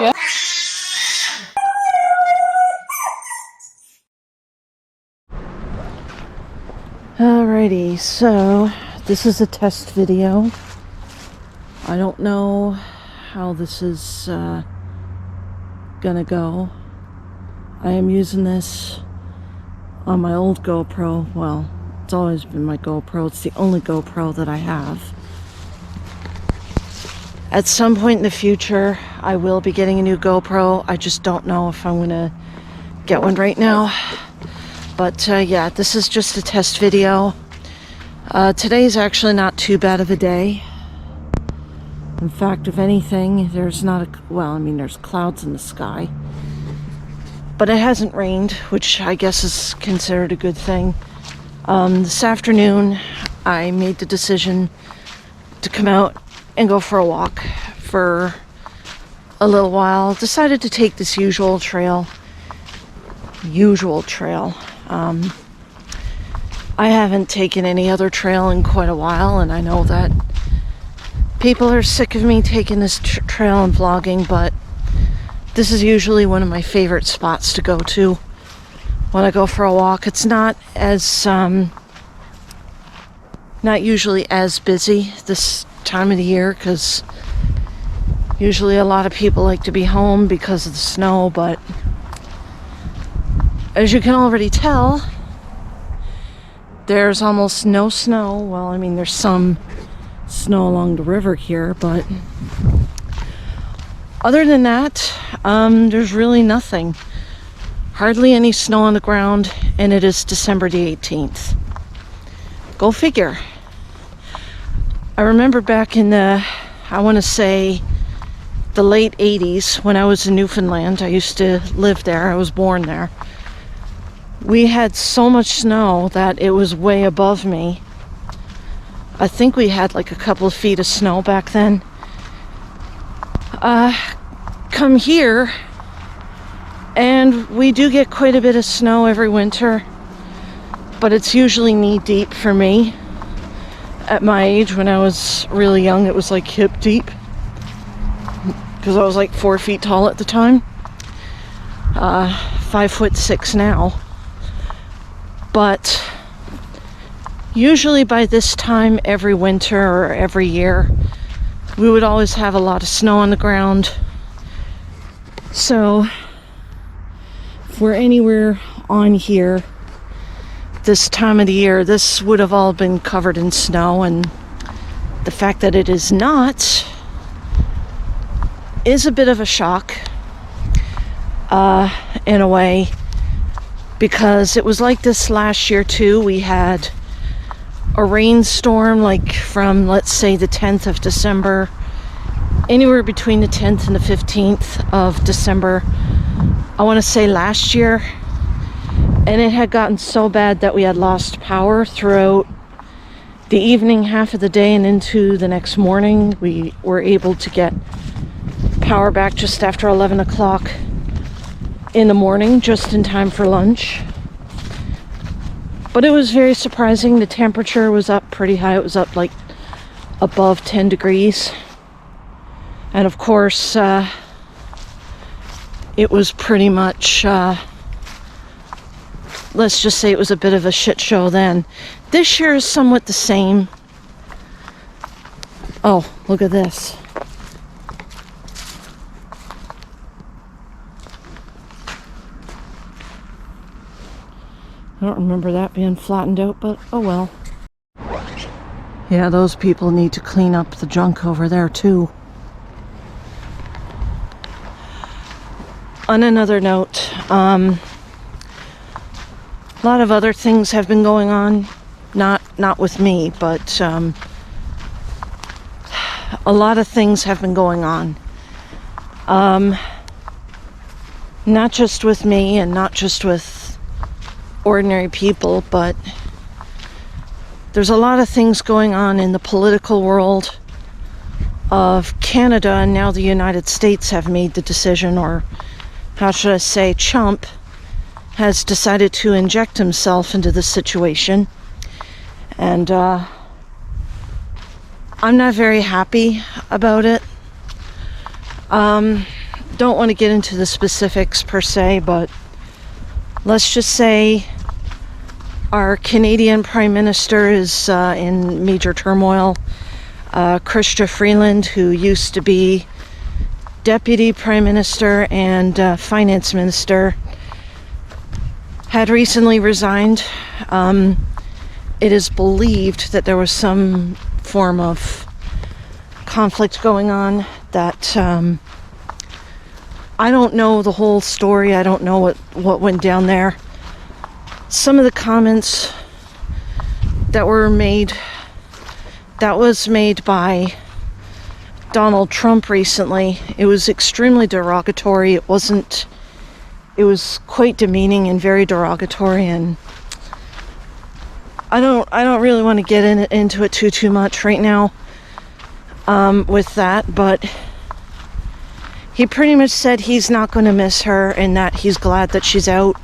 you. Alrighty, so this is a test video. I don't know how this is gonna go. I am using this on my old GoPro. Well, it's always been my GoPro. It's the only GoPro that I have. At some point in the future, I will be getting a new GoPro. I just don't know if I'm gonna get one right now. But yeah, this is just a test video. Today's actually not too bad of a day. In fact, if anything, there's not there's clouds in the sky. But it hasn't rained, which I guess is considered a good thing. This afternoon, I made the decision to come out and go for a walk for a little while. Decided to take this usual trail. I haven't taken any other trail in quite a while, and I know that people are sick of me taking this trail and vlogging, but this is usually one of my favorite spots to go to when I go for a walk. It's not usually as busy this time of the year, because usually a lot of people like to be home because of the snow, but as you can already tell, there's almost no snow. Well, I mean, there's some snow along the river here, but other than that, there's really nothing. Hardly any snow on the ground, and it is December the 18th. Go figure. I remember back in the, I want to say, the late 80s, when I was in Newfoundland. I used to live there. I was born there. We had so much snow that it was way above me. I think we had like a couple of feet of snow back then. Come here, and we do get quite a bit of snow every winter, but it's usually knee deep for me. At my age, when I was really young, it was like hip deep, because I was like 4 feet tall at the time. 5'6" now. But usually by this time every winter or every year, we would always have a lot of snow on the ground. So if we're anywhere on here this time of the year, this would have all been covered in snow, and the fact that it is not is a bit of a shock in a way, because it was like this last year too. We had a rainstorm like from, let's say, the 10th of December, anywhere between the 10th and the 15th of December, I want to say last year. And it had gotten so bad that we had lost power throughout the evening half of the day and into the next morning. We were able to get power back just after 11 o'clock in the morning, just in time for lunch. But it was very surprising. The temperature was up pretty high. It was up like above 10 degrees. And of course, it was pretty much, let's just say it was a bit of a shit show then. This year is somewhat the same. Oh, look at this. I don't remember that being flattened out, but oh well. Yeah, those people need to clean up the junk over there too. On another note, a lot of other things have been going on, not with me, but a lot of things have been going on. Not just with me and not just with ordinary people, but there's a lot of things going on in the political world of Canada, and now the United States have made the decision, or how should I say, Trump has decided to inject himself into this situation. And I'm not very happy about it. don't want to get into the specifics per se, but let's just say our Canadian Prime Minister is in major turmoil. Chrystia Freeland, who used to be Deputy Prime Minister and Finance Minister, had recently resigned. It is believed that there was some form of conflict going on that I don't know the whole story. I don't know what went down there. Some of the comments that were made, that was made by Donald Trump recently, it was extremely derogatory. It was quite demeaning and very derogatory, and I don't really want to get into it too much right now with that, but he pretty much said he's not going to miss her and that he's glad that she's out.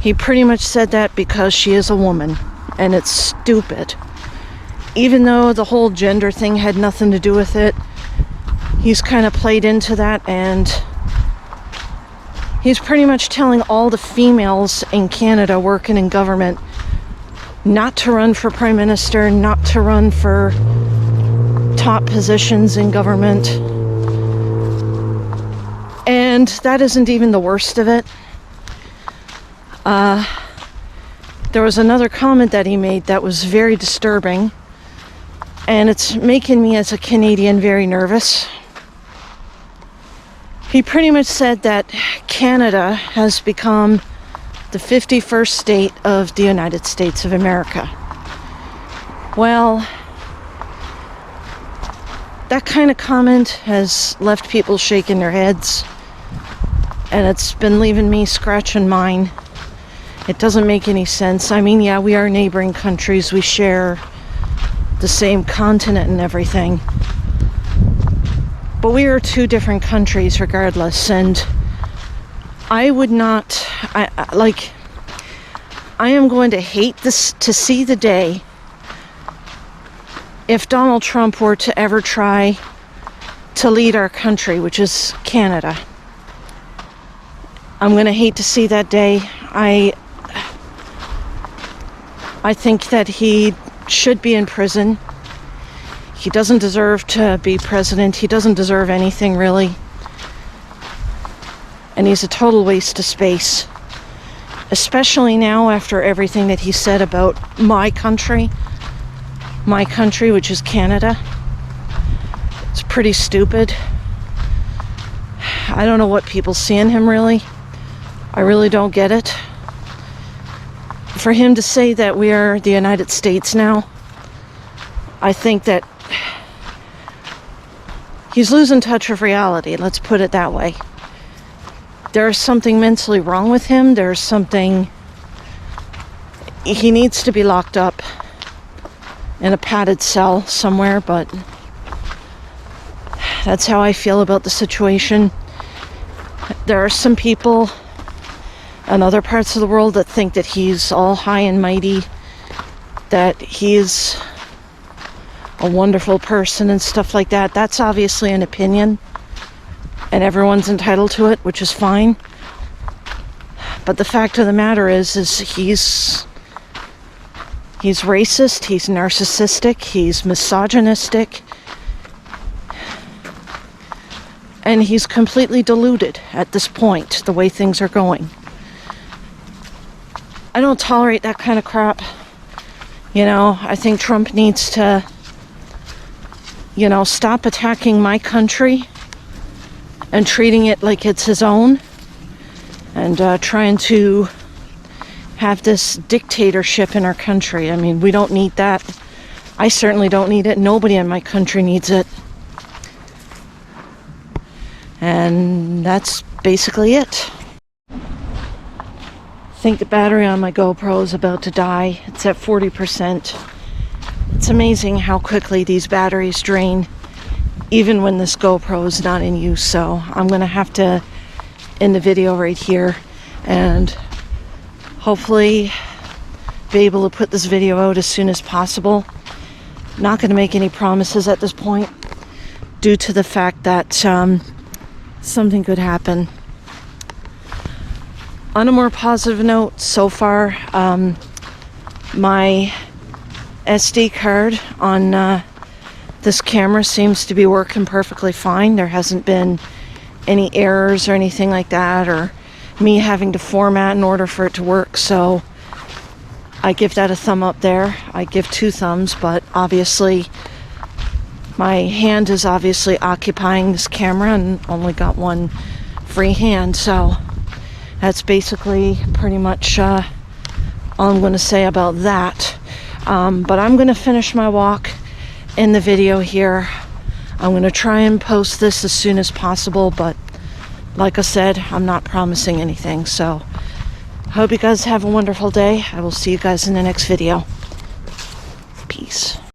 He pretty much said that because she is a woman, and it's stupid. Even though the whole gender thing had nothing to do with it, he's kind of played into that, and he's pretty much telling all the females in Canada working in government not to run for Prime Minister, not to run for top positions in government. And that isn't even the worst of it. There was another comment that he made that was very disturbing, and it's making me as a Canadian very nervous. He pretty much said that Canada has become the 51st state of the United States of America. Well, that kind of comment has left people shaking their heads, and it's been leaving me scratching mine. It doesn't make any sense. I mean, yeah, we are neighboring countries. We share the same continent and everything. But we are two different countries regardless, and I would not, I am going to hate this to see the day if Donald Trump were to ever try to lead our country, which is Canada. I'm going to hate to see that day. I think that he should be in prison. He doesn't deserve to be president. He doesn't deserve anything, really. And he's a total waste of space. Especially now after everything that he said about my country, which is Canada. It's pretty stupid. I don't know what people see in him, really. I really don't get it. For him to say that we are the United States now, I think that he's losing touch of reality, let's put it that way. There's something mentally wrong with him. There's something... He needs to be locked up in a padded cell somewhere, but that's how I feel about the situation. There are some people in other parts of the world that think that he's all high and mighty, that he's a wonderful person and stuff like that. That's obviously an opinion, and everyone's entitled to it, which is fine. But the fact of the matter is he's racist, he's narcissistic, he's misogynistic, and he's completely deluded at this point, the way things are going. I don't tolerate that kind of crap. You know, I think Trump needs to, stop attacking my country and treating it like it's his own, and trying to have this dictatorship in our country. I mean, we don't need that. I certainly don't need it. Nobody in my country needs it. And that's basically it. I think the battery on my GoPro is about to die. It's at 40%. It's amazing how quickly these batteries drain, even when this GoPro is not in use. So I'm gonna have to end the video right here and hopefully be able to put this video out as soon as possible. Not gonna make any promises at this point, due to the fact that something could happen. On a more positive note, so far, my SD card on this camera seems to be working perfectly fine. There hasn't been any errors or anything like that, or me having to format in order for it to work, so I give that a thumb up there. I give 2 thumbs, but obviously my hand is obviously occupying this camera and only got one free hand, so that's basically pretty much all I'm going to say about that. But I'm going to finish my walk in the video here. I'm going to try and post this as soon as possible, but like I said, I'm not promising anything. So I hope you guys have a wonderful day. I will see you guys in the next video.